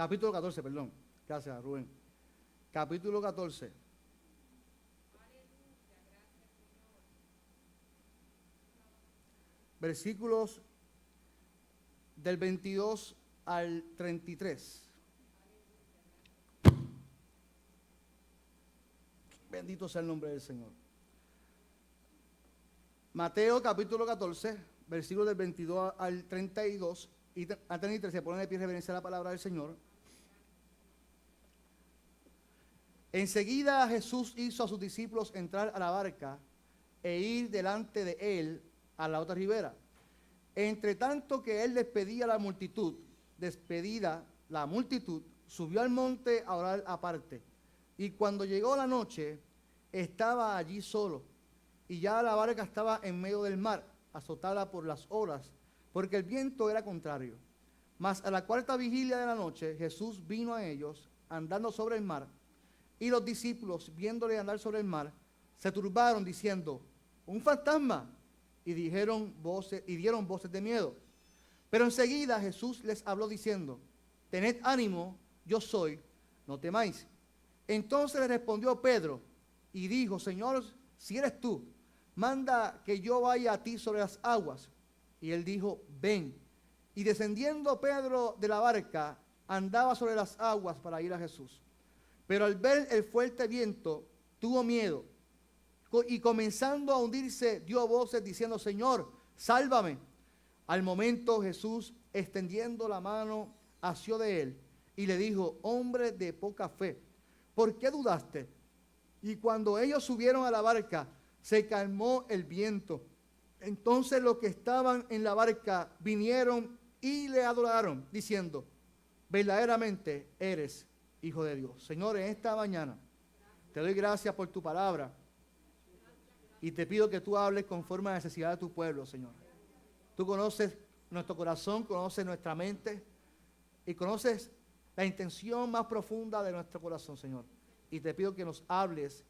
Capítulo 14, perdón. Gracias, Rubén. Capítulo 14. Versículos del 22 al 33. Bendito sea el nombre del Señor. Mateo capítulo 14, versículos del 22 al 32 y al 33. Se ponen de pie en reverencia a la palabra del Señor. Enseguida Jesús hizo a sus discípulos entrar a la barca e ir delante de él a la otra ribera. Entre tanto que él despedida la multitud, subió al monte a orar aparte. Y cuando llegó la noche, estaba allí solo. Y ya la barca estaba en medio del mar, azotada por las olas, porque el viento era contrario. Mas a la cuarta vigilia de la noche, Jesús vino a ellos, andando sobre el mar. Y los discípulos, viéndole andar sobre el mar, se turbaron, diciendo: ¡un fantasma! Y dieron voces de miedo. Pero enseguida Jesús les habló diciendo: tened ánimo, yo soy, no temáis. Entonces le respondió Pedro y dijo: Señor, si eres tú, manda que yo vaya a ti sobre las aguas. Y él dijo: ven. Y descendiendo Pedro de la barca, andaba sobre las aguas para ir a Jesús. Pero al ver el fuerte viento, tuvo miedo. Y comenzando a hundirse, dio voces diciendo: Señor, sálvame. Al momento Jesús, extendiendo la mano, asió de él y le dijo: hombre de poca fe, ¿por qué dudaste? Y cuando ellos subieron a la barca, se calmó el viento. Entonces los que estaban en la barca vinieron y le adoraron, diciendo: verdaderamente eres Hijo de Dios. Señor, en esta mañana te doy gracias por tu palabra y te pido que tú hables conforme a la necesidad de tu pueblo, Señor. Tú conoces nuestro corazón, conoces nuestra mente y conoces la intención más profunda de nuestro corazón, Señor. Y te pido que nos hables,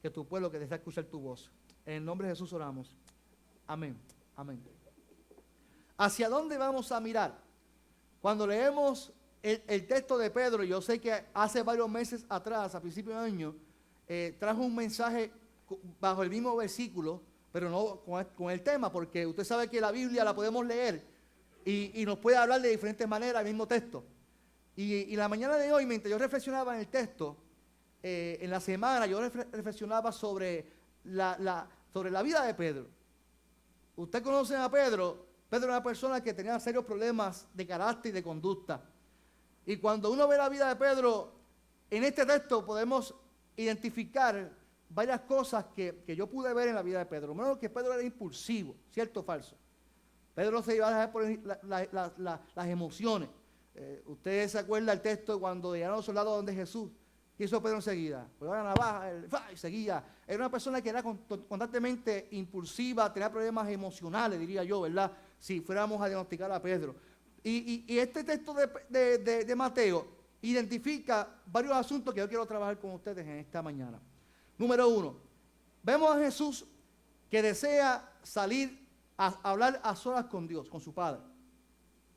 que tu pueblo que desea escuchar tu voz. En el nombre de Jesús oramos. Amén. Amén. ¿Hacia dónde vamos a mirar? Cuando leemos el texto de Pedro, yo sé que hace varios meses atrás, a principios de año, trajo un mensaje bajo el mismo versículo, pero no con el tema, porque usted sabe que la Biblia la podemos leer y nos puede hablar de diferentes maneras el mismo texto. Y la mañana de hoy, mientras yo reflexionaba en el texto, en la semana yo reflexionaba sobre la vida de Pedro. Usted conoce a Pedro. Pedro era una persona que tenía serios problemas de carácter y de conducta. Y cuando uno ve la vida de Pedro, en este texto podemos identificar varias cosas que yo pude ver en la vida de Pedro. Primero, que Pedro era impulsivo, ¿cierto o falso? Pedro no se iba a dejar por las emociones. Usted se acuerda del texto cuando llegaron los soldados donde Jesús. ¿Qué hizo Pedro enseguida? Pues la navaja, y seguía. Era una persona que era constantemente impulsiva, tenía problemas emocionales, diría yo, ¿verdad? Si fuéramos a diagnosticar a Pedro. Y este texto de Mateo identifica varios asuntos que yo quiero trabajar con ustedes en esta mañana. Número 1, vemos a Jesús que desea salir a hablar a solas con Dios, con su Padre.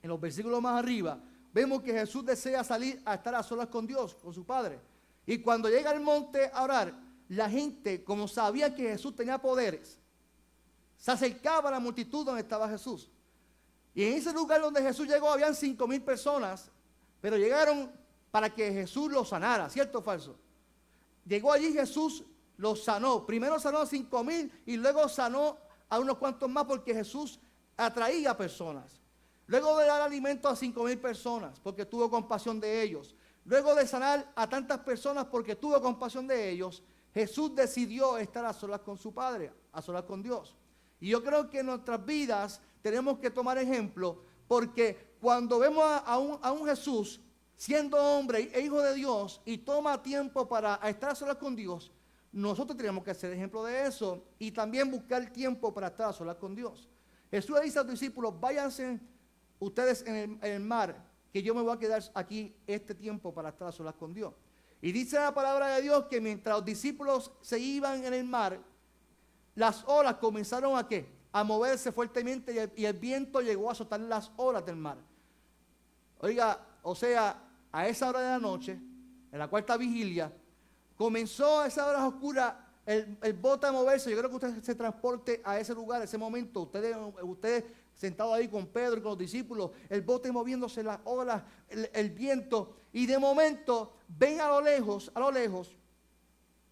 En los versículos más arriba, vemos que Jesús desea salir a estar a solas con Dios, con su Padre. Y cuando llega al monte a orar, la gente, como sabía que Jesús tenía poderes, se acercaba a la multitud donde estaba Jesús. Y en ese lugar donde Jesús llegó, habían 5,000 personas, pero llegaron para que Jesús los sanara, ¿cierto o falso? Llegó allí Jesús, los sanó. Primero sanó a 5,000 y luego sanó a unos cuantos más porque Jesús atraía personas. Luego de dar alimento a 5,000 personas porque tuvo compasión de ellos. Luego de sanar a tantas personas porque tuvo compasión de ellos, Jesús decidió estar a solas con su Padre, a solas con Dios. Y yo creo que en nuestras vidas tenemos que tomar ejemplo, porque cuando vemos a un Jesús siendo hombre e hijo de Dios y toma tiempo para estar a solas con Dios, nosotros tenemos que ser ejemplo de eso y también buscar tiempo para estar a solas con Dios. Jesús le dice a los discípulos: váyanse ustedes en el mar, que yo me voy a quedar aquí este tiempo para estar a solas con Dios. Y dice la palabra de Dios que mientras los discípulos se iban en el mar, las olas comenzaron a ¿qué? A moverse fuertemente y el viento llegó a azotar las olas del mar. Oiga, o sea, a esa hora de la noche, en la cuarta vigilia, comenzó a esa hora oscura el bote a moverse. Yo creo que usted se transporte a ese lugar, a ese momento. Ustedes sentados ahí con Pedro y con los discípulos, el bote moviéndose, las olas, el viento. Y de momento ven a lo lejos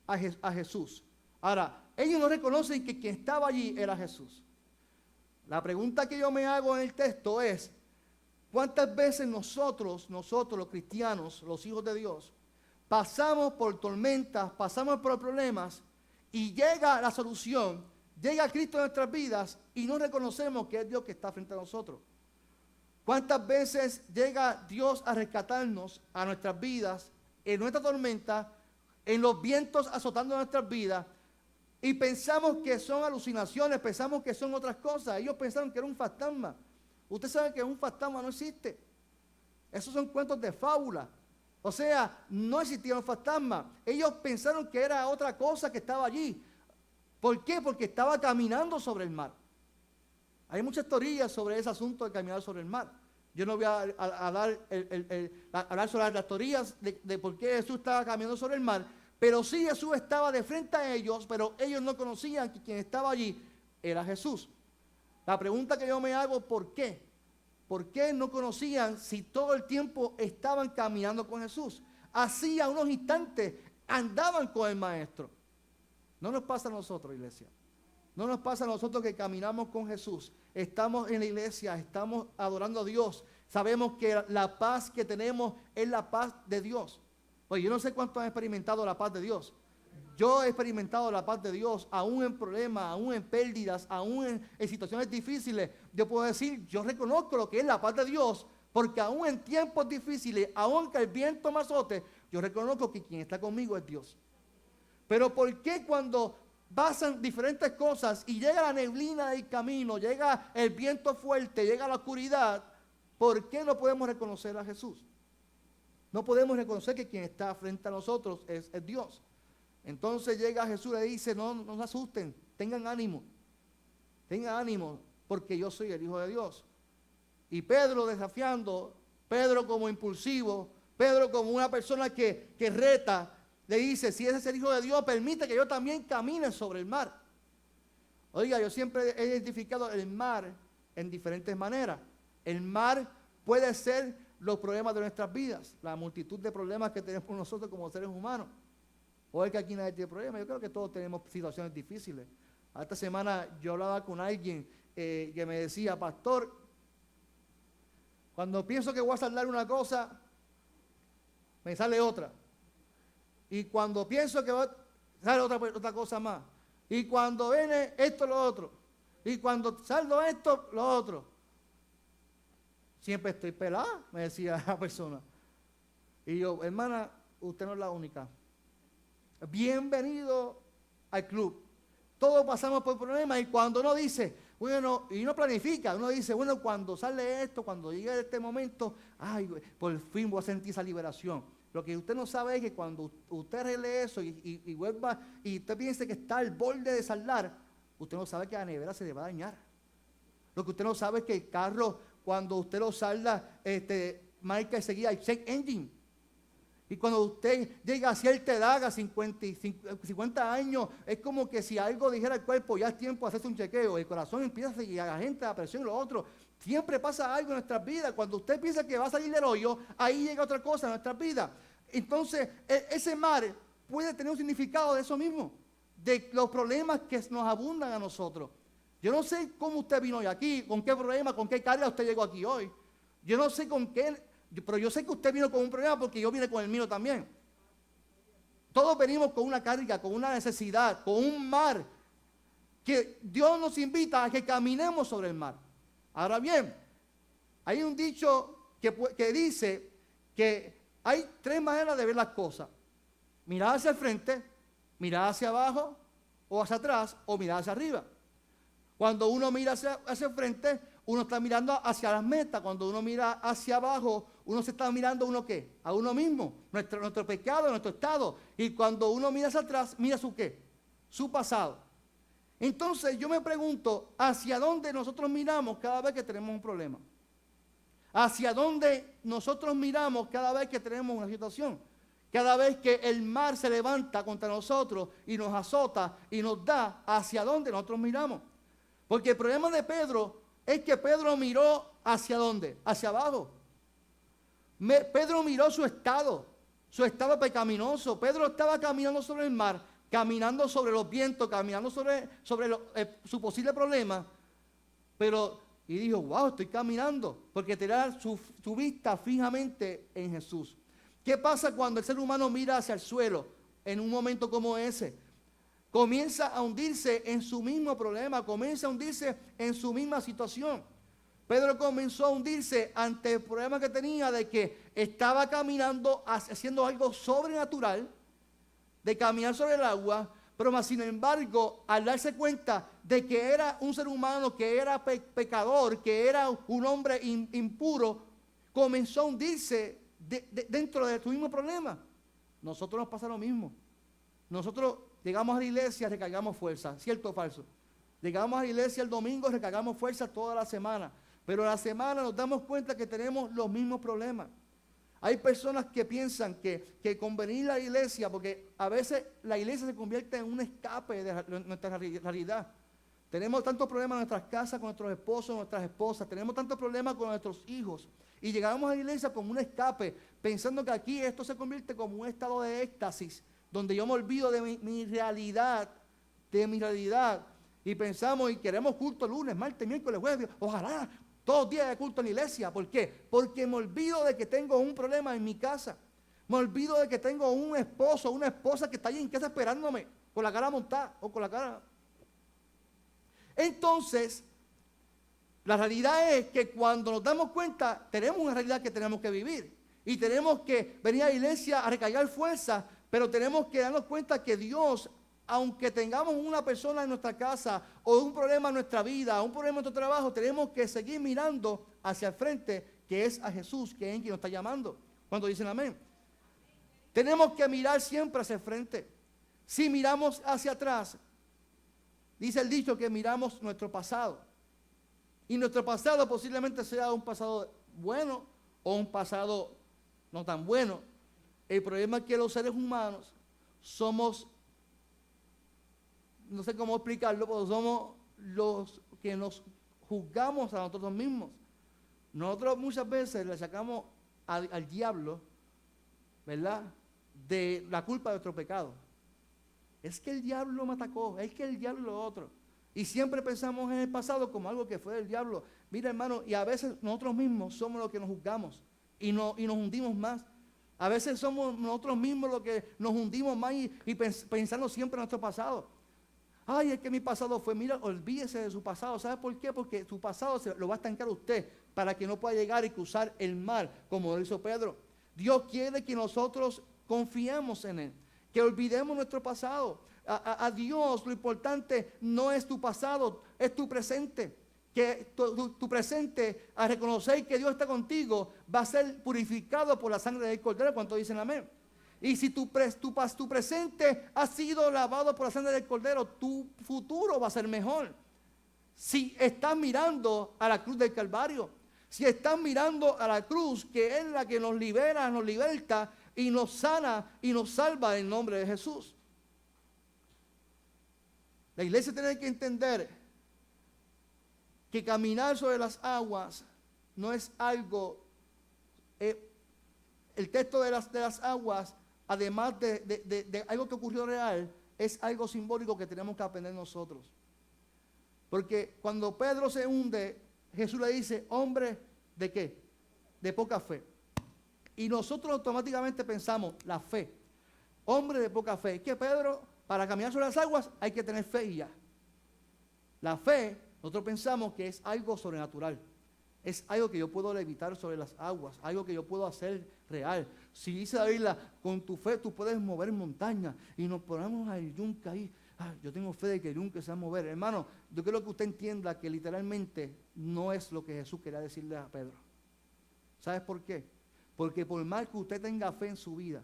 a Jesús. Ahora, ellos no reconocen que quien estaba allí era Jesús. La pregunta que yo me hago en el texto es, ¿cuántas veces nosotros los cristianos, los hijos de Dios, pasamos por tormentas, pasamos por problemas y llega la solución, llega Cristo en nuestras vidas y no reconocemos que es Dios que está frente a nosotros? ¿Cuántas veces llega Dios a rescatarnos a nuestras vidas, en nuestra tormenta, en los vientos azotando nuestras vidas, y pensamos que son alucinaciones, pensamos que son otras cosas? Ellos pensaron que era un fantasma. Usted sabe que un fantasma no existe. Esos son cuentos de fábula. O sea, no existía un fantasma. Ellos pensaron que era otra cosa que estaba allí. ¿Por qué? Porque estaba caminando sobre el mar. Hay muchas teorías sobre ese asunto de caminar sobre el mar. Yo no voy a hablar sobre las teorías de por qué Jesús estaba caminando sobre el mar, pero sí Jesús estaba de frente a ellos, pero ellos no conocían que quien estaba allí era Jesús. La pregunta que yo me hago, ¿por qué? ¿Por qué no conocían si todo el tiempo estaban caminando con Jesús? Hacía unos instantes andaban con el Maestro. No nos pasa a nosotros, iglesia. No nos pasa a nosotros que caminamos con Jesús. Estamos en la iglesia, estamos adorando a Dios. Sabemos que la paz que tenemos es la paz de Dios. Pues yo no sé cuántos han experimentado la paz de Dios. Yo he experimentado la paz de Dios, aún en problemas, aún en pérdidas, aún en situaciones difíciles. Yo puedo decir, yo reconozco lo que es la paz de Dios, porque aún en tiempos difíciles, aún que el viento me azote, yo reconozco que quien está conmigo es Dios. Pero ¿por qué cuando pasan diferentes cosas y llega la neblina del camino, llega el viento fuerte, llega la oscuridad, por qué no podemos reconocer a Jesús? No podemos reconocer que quien está frente a nosotros es Dios. Entonces llega Jesús y le dice, no se asusten, tengan ánimo, porque yo soy el Hijo de Dios. Y Pedro desafiando, Pedro como impulsivo, Pedro como una persona que reta, le dice, si ese es el Hijo de Dios, permite que yo también camine sobre el mar. Oiga, yo siempre he identificado el mar en diferentes maneras. El mar puede ser los problemas de nuestras vidas, la multitud de problemas que tenemos nosotros como seres humanos. O es que aquí nadie tiene problemas. Yo creo que todos tenemos situaciones difíciles. Esta semana yo hablaba con alguien que me decía, pastor, cuando pienso que voy a saldar una cosa, me sale otra. Y cuando pienso que sale otra cosa más. Y cuando viene esto, lo otro. Y cuando saldo esto, lo otro. Siempre estoy pelada, me decía la persona. Y yo, hermana, usted no es la única. Bienvenido al club. Todos pasamos por problemas y cuando uno dice, bueno, y uno planifica, uno dice, bueno, cuando sale esto, cuando llegue este momento, ay, por fin voy a sentir esa liberación. Lo que usted no sabe es que cuando usted arregle eso y vuelva, y usted piense que está al borde de saldar, usted no sabe que la nevera se le va a dañar. Lo que usted no sabe es que el carro, cuando usted lo salda, marca enseguida el check engine. Y cuando usted llega a cierta edad, a 50 años, es como que si algo dijera el cuerpo, ya es tiempo de hacerse un chequeo. El corazón empieza a seguir a la gente, la presión y lo otro. Siempre pasa algo en nuestras vidas. Cuando usted piensa que va a salir del hoyo, ahí llega otra cosa en nuestras vidas. Entonces, ese mar puede tener un significado de eso mismo, de los problemas que nos abundan a nosotros. Yo no sé cómo usted vino hoy aquí, con qué problema, con qué carga usted llegó aquí hoy. Yo no sé con qué, pero yo sé que usted vino con un problema porque yo vine con el mío también. Todos venimos con una carga, con una necesidad, con un mar, que Dios nos invita a que caminemos sobre el mar. Ahora bien, hay un dicho que dice que hay tres maneras de ver las cosas. Mirar hacia el frente, mirar hacia abajo, o hacia atrás, o mirar hacia arriba. Cuando uno mira hacia el frente, uno está mirando hacia las metas. Cuando uno mira hacia abajo, uno se está mirando ¿uno qué? A uno mismo, nuestro pecado, nuestro estado. Y cuando uno mira hacia atrás, mira su qué, su pasado. Entonces yo me pregunto, ¿hacia dónde nosotros miramos cada vez que tenemos un problema? hacia dónde nosotros miramos cada vez que tenemos una situación. Cada vez que el mar se levanta contra nosotros y nos azota y nos da, hacia dónde nosotros miramos. Porque el problema de Pedro es que Pedro miró hacia dónde, hacia abajo. Pedro miró su estado pecaminoso. Pedro estaba caminando sobre el mar, caminando sobre los vientos, caminando sobre su posible problema. Y dijo, wow, estoy caminando, porque tenía su vista fijamente en Jesús. ¿Qué pasa cuando el ser humano mira hacia el suelo en un momento como ese? Comienza a hundirse en su mismo problema, comienza a hundirse en su misma situación. Pedro comenzó a hundirse ante el problema que tenía de que estaba caminando, haciendo algo sobrenatural, de caminar sobre el agua, pero más sin embargo, al darse cuenta de que era un ser humano, que era pecador, que era un hombre impuro, comenzó a hundirse dentro de tu mismo problema. Nosotros nos pasa lo mismo. Nosotros llegamos a la iglesia, recargamos fuerza, ¿cierto o falso? Llegamos a la iglesia el domingo, recargamos fuerza toda la semana, pero en la semana nos damos cuenta que tenemos los mismos problemas. Hay personas que piensan que con venir a la iglesia, porque a veces la iglesia se convierte en un escape de nuestra realidad. Tenemos tantos problemas en nuestras casas, con nuestros esposos, nuestras esposas, tenemos tantos problemas con nuestros hijos. Y llegamos a la iglesia como un escape, pensando que aquí esto se convierte como un estado de éxtasis, donde yo me olvido de mi realidad, y pensamos y queremos culto lunes, martes, miércoles, jueves, ojalá todos los días de culto en la iglesia. ¿Por qué? Porque me olvido de que tengo un problema en mi casa. Me olvido de que tengo un esposo, una esposa que está allí en casa esperándome, con la cara montada o con la cara. Entonces, la realidad es que cuando nos damos cuenta, tenemos una realidad que tenemos que vivir. Y tenemos que venir a la iglesia a recargar fuerza, pero tenemos que darnos cuenta que Dios, aunque tengamos una persona en nuestra casa o un problema en nuestra vida, un problema en nuestro trabajo, tenemos que seguir mirando hacia el frente, que es a Jesús, que es quien nos está llamando. ¿Cuántos dicen amén? Tenemos que mirar siempre hacia el frente. Si miramos hacia atrás, dice el dicho que miramos nuestro pasado. Y nuestro pasado posiblemente sea un pasado bueno o un pasado no tan bueno. El problema es que los seres humanos somos, no sé cómo explicarlo, pero somos los que nos juzgamos a nosotros mismos. Nosotros muchas veces le sacamos al diablo, ¿verdad?, de la culpa de nuestro pecado. Es que el diablo me atacó, es que el diablo lo otro. Y siempre pensamos en el pasado como algo que fue del diablo. Mira, hermano, y a veces nosotros mismos somos los que nos juzgamos y nos hundimos más. A veces somos nosotros mismos los que nos hundimos más y pensando siempre en nuestro pasado. Ay, es que mi pasado fue, mira, olvídese de su pasado. ¿Sabe por qué? Porque su pasado lo va a estancar usted para que no pueda llegar y cruzar el mar como lo hizo Pedro. Dios quiere que nosotros confiemos en Él, que olvidemos nuestro pasado. A Dios lo importante no es tu pasado, es tu presente. Que tu presente, a reconocer que Dios está contigo, va a ser purificado por la sangre del Cordero. ¿Cuántos dicen amén? Y si tu presente ha sido lavado por la sangre del Cordero, tu futuro va a ser mejor. Si estás mirando a la cruz del Calvario, si estás mirando a la cruz, que es la que nos libera, nos liberta y nos sana y nos salva en nombre de Jesús. La iglesia tiene que entender que caminar sobre las aguas no es algo, el texto de las aguas, además de algo que ocurrió real, es algo simbólico que tenemos que aprender nosotros. Porque cuando Pedro se hunde, Jesús le dice, hombre, ¿de qué? De poca fe. Y nosotros automáticamente pensamos, la fe, hombre de poca fe. Que Pedro, para caminar sobre las aguas hay que tener fe y ya. La fe, nosotros pensamos que es algo sobrenatural. Es algo que yo puedo levitar sobre las aguas, algo que yo puedo hacer real. Si dice la Biblia, con tu fe tú puedes mover montañas y nos ponemos al yunque ahí. Yo tengo fe de que el yunque se va a mover. Hermano, yo quiero que usted entienda que literalmente no es lo que Jesús quería decirle a Pedro. ¿Sabes por qué? Porque por más que usted tenga fe en su vida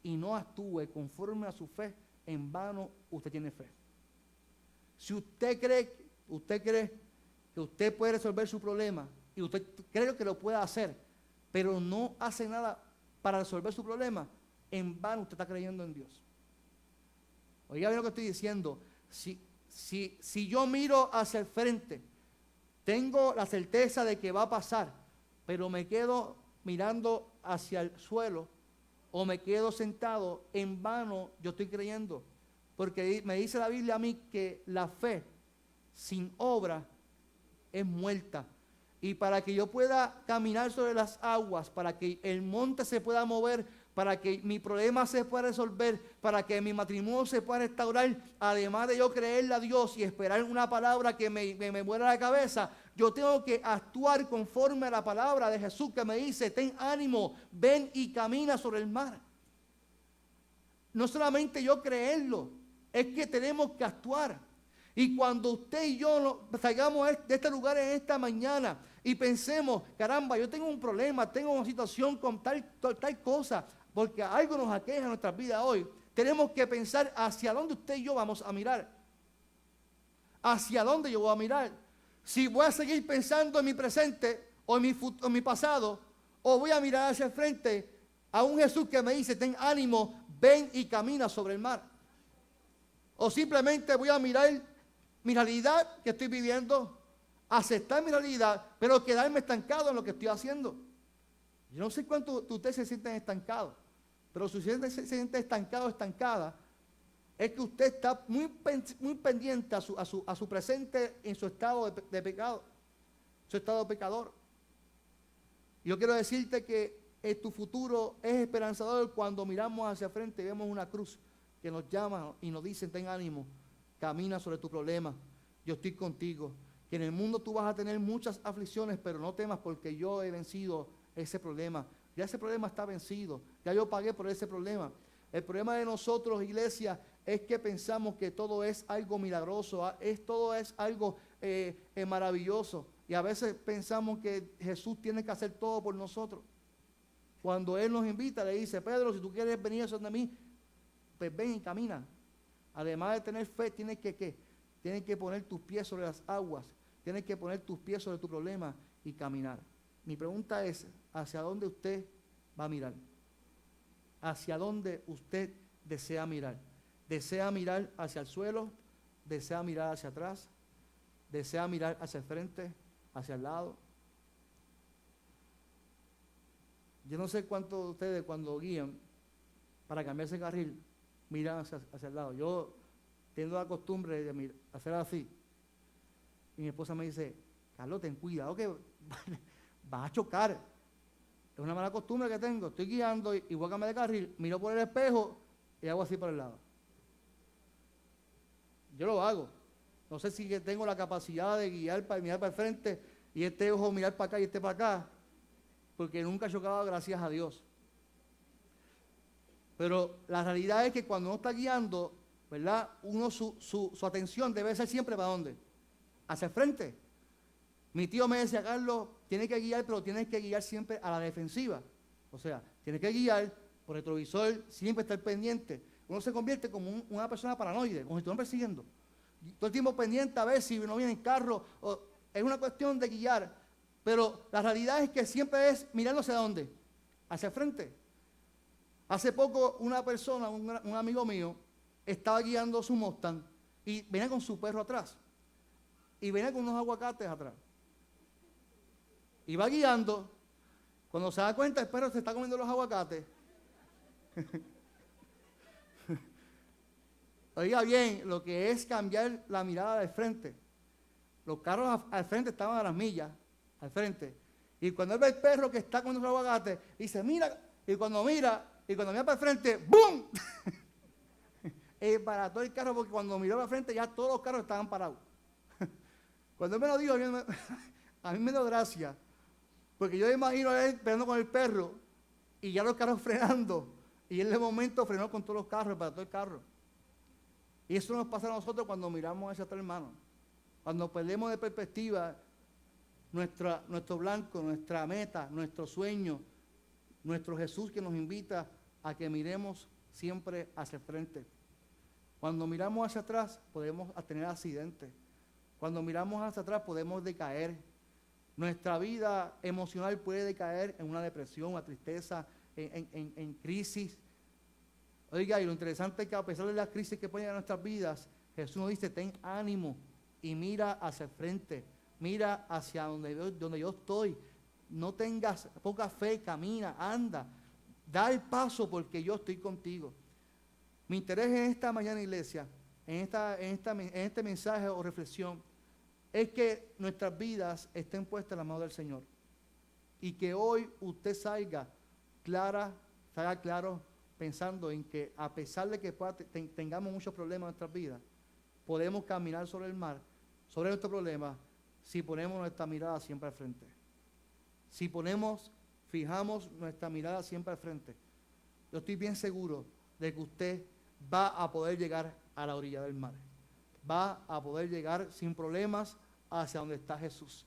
y no actúe conforme a su fe, en vano usted tiene fe. Si usted cree que usted puede resolver su problema y usted cree que lo puede hacer, pero no hace nada para resolver su problema, en vano usted está creyendo en Dios. Oiga bien lo que estoy diciendo. Si yo miro hacia el frente, tengo la certeza de que va a pasar, pero me quedo mirando hacia el suelo o me quedo sentado, en vano yo estoy creyendo. Porque me dice la Biblia a mí que la fe sin obra es muerta. Y para que yo pueda caminar sobre las aguas, para que el monte se pueda mover, para que mi problema se pueda resolver, para que mi matrimonio se pueda restaurar, además de yo creerle a Dios y esperar una palabra que me muera la cabeza, yo tengo que actuar conforme a la palabra de Jesús que me dice: ten ánimo, ven y camina sobre el mar. No solamente yo creerlo, es que tenemos que actuar. Y cuando usted y yo salgamos de este lugar en esta mañana y pensemos: caramba, yo tengo un problema, tengo una situación con tal cosa, porque algo nos aqueja en nuestras vidas hoy, tenemos que pensar hacia dónde usted y yo vamos a mirar. ¿Hacia dónde yo voy a mirar? Si voy a seguir pensando en mi presente o en mi pasado, o voy a mirar hacia el frente a un Jesús que me dice: ten ánimo, ven y camina sobre el mar. O simplemente voy a mirar mi realidad que estoy viviendo, aceptar mi realidad, pero quedarme estancado en lo que estoy haciendo. Yo no sé cuánto ustedes se sienten estancados, pero si usted se siente estancado o estancada, es que usted está muy pendiente a su presente en su estado de pecado, su estado pecador. Yo quiero decirte que tu futuro es esperanzador cuando miramos hacia frente y vemos una cruz que nos llama y nos dice: ten ánimo, camina sobre tu problema, yo estoy contigo, que en el mundo tú vas a tener muchas aflicciones, pero no temas porque yo he vencido ese problema. Ya ese problema está vencido, ya yo pagué por ese problema. El problema de nosotros, iglesia, es que pensamos que todo es algo milagroso, todo es algo maravilloso, y a veces pensamos que Jesús tiene que hacer todo por nosotros. Cuando Él nos invita, le dice: Pedro, si tú quieres venir a mí, pues ven y camina. Además de tener fe, tienes que poner tus pies sobre las aguas, tienes que poner tus pies sobre tu problema y caminar. Mi pregunta es: ¿hacia dónde usted va a mirar? ¿Hacia dónde usted desea mirar? ¿Desea mirar hacia el suelo? ¿Desea mirar hacia atrás? ¿Desea mirar hacia el frente? ¿Hacia el lado? Yo no sé cuántos de ustedes, cuando guían para cambiarse de carril, miran hacia el lado. Yo tengo la costumbre de hacer así. Y mi esposa me dice: Carlos, ten cuidado que vas a chocar. Es una mala costumbre que tengo. Estoy guiando y voy a cambiar de carril, miro por el espejo y hago así por el lado. Yo lo hago. No sé si tengo la capacidad de guiar para mirar para el frente y este ojo mirar para acá y este para acá, porque nunca he chocado, gracias a Dios. Pero la realidad es que cuando uno está guiando, ¿verdad? Su atención debe ser siempre ¿para dónde? Hacia el frente. Mi tío me decía: Carlos, tienes que guiar, pero tienes que guiar siempre a la defensiva. O sea, tienes que guiar por retrovisor, siempre estar pendiente. Uno se convierte como una persona paranoide, como si estuvieran persiguiendo. Todo el tiempo pendiente a ver si no viene el carro. Es una cuestión de guiar. Pero la realidad es que siempre es mirando hacia dónde. Hacia el frente. Hace poco una persona, un amigo mío, estaba guiando su Mustang y venía con su perro atrás. Y venía con unos aguacates atrás. Y va guiando. Cuando se da cuenta, el perro se está comiendo los aguacates. Oiga bien, lo que es cambiar la mirada de frente. Los carros al frente estaban a las millas, al frente. Y cuando él ve el perro que está comiendo los aguacates, dice: mira. Y cuando mira para el frente, ¡bum! Para todo el carro, porque cuando miró para el frente ya todos los carros estaban parados. Cuando él me lo dijo, a mí me dio gracia, porque yo imagino a él peleando con el perro y ya los carros frenando, y él de momento frenó con todos los carros, para todo el carro. Y eso nos pasa a nosotros cuando miramos hacia atrás, hermano. Cuando perdemos de perspectiva nuestro blanco, nuestra meta, nuestro sueño, nuestro Jesús que nos invita a que miremos siempre hacia el frente. Cuando miramos hacia atrás podemos tener accidentes. Cuando miramos hacia atrás podemos decaer. Nuestra vida emocional puede decaer en una depresión, una tristeza, en crisis. Oiga, y lo interesante es que a pesar de las crisis que pueden llegar a nuestras vidas, Jesús nos dice, ten ánimo y mira hacia el frente, mira hacia donde yo estoy. No tengas poca fe, camina, anda, da el paso porque yo estoy contigo. Mi interés en esta mañana, iglesia, en este mensaje o reflexión, es que nuestras vidas estén puestas en las manos del Señor. Y que hoy usted salga claro, pensando en que a pesar de que tengamos muchos problemas en nuestras vidas, podemos caminar sobre el mar, sobre nuestros problemas, si ponemos nuestra mirada siempre al frente. Si fijamos nuestra mirada siempre al frente. Yo estoy bien seguro de que usted va a poder llegar a la orilla del mar. Va a poder llegar sin problemas hacia donde está Jesús.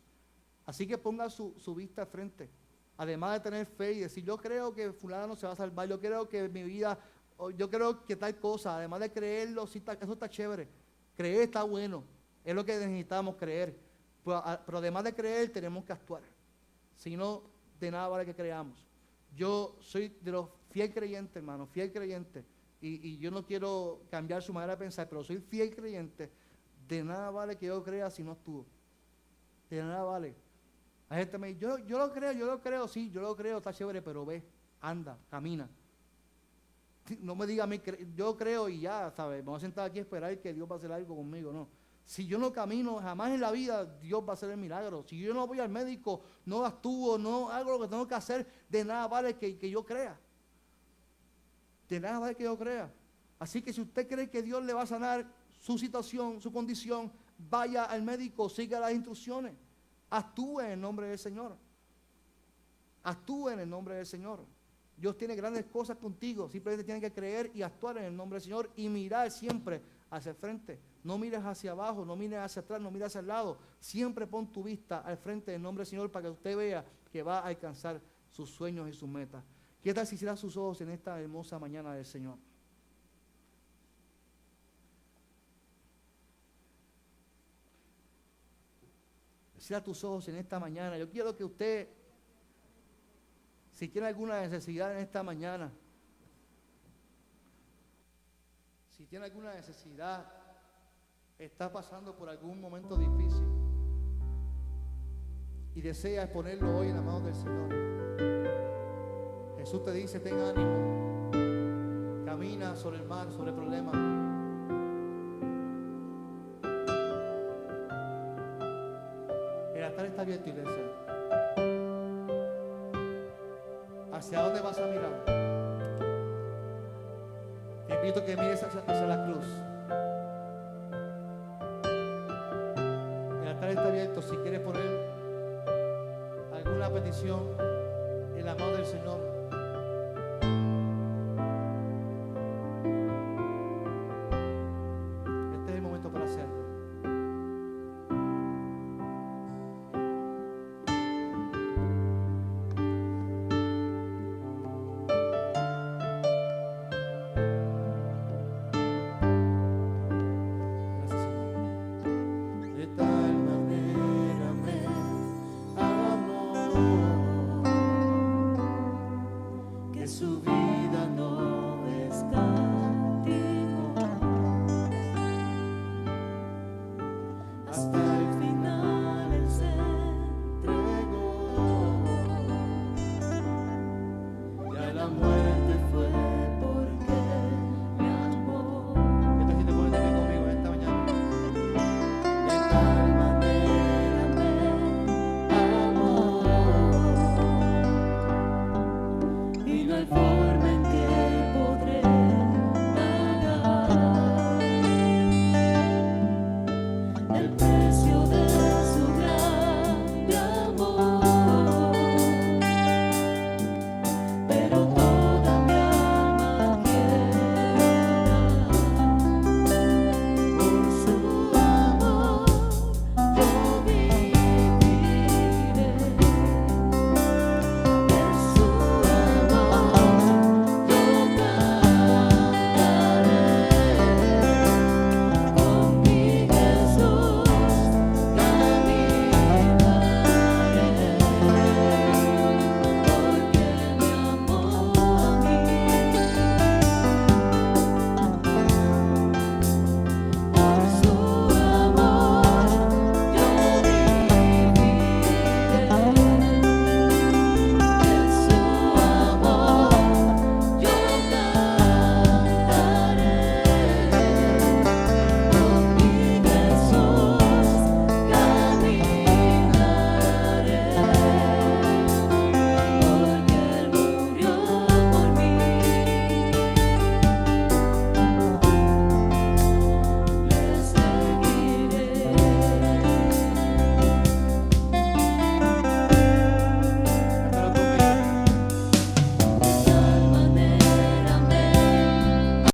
Así que ponga su vista al frente. Además de tener fe y decir, yo creo que fulano se va a salvar, yo creo que mi vida, yo creo que tal cosa, además de creerlo, sí eso está chévere. Creer está bueno, es lo que necesitamos creer. Pero además de creer, tenemos que actuar. Si no, de nada vale que creamos. Yo soy de los fiel creyentes, hermano, fiel creyente. Y yo no quiero cambiar su manera de pensar, pero soy fiel creyente. De nada vale que yo crea si no actúo. De nada vale. La gente me dice, yo lo creo, sí, yo lo creo, está chévere, pero ve, anda, camina. No me diga a mí, yo creo y ya, ¿sabes? Vamos a sentar aquí a esperar que Dios va a hacer algo conmigo, no. Si yo no camino, jamás en la vida Dios va a hacer el milagro. Si yo no voy al médico, no actúo, no hago lo que tengo que hacer, de nada vale que yo crea. De nada vale que yo crea. Así que si usted cree que Dios le va a sanar su situación, su condición, vaya al médico, siga las instrucciones. Actúe en el nombre del Señor. Actúe en el nombre del Señor. Dios tiene grandes cosas contigo. Simplemente tiene que creer y actuar en el nombre del Señor y mirar siempre hacia el frente. No mires hacia abajo, no mires hacia atrás, no mires hacia el lado. Siempre pon tu vista al frente del nombre del Señor para que usted vea que va a alcanzar sus sueños y sus metas. ¿Qué tal si cierra sus ojos en esta hermosa mañana del Señor? Cierra tus ojos en esta mañana. Yo quiero que usted, si tiene alguna necesidad en esta mañana, si tiene alguna necesidad, está pasando por algún momento difícil y desea exponerlo hoy en las manos del Señor. Jesús te dice, ten ánimo, camina sobre el mar, sobre el problema. El altar está abierto, iglesia. ¿Hacia dónde vas a mirar? Te invito a que mires hacia la cruz. El altar está abierto. Si quieres poner alguna petición en la mano del Señor,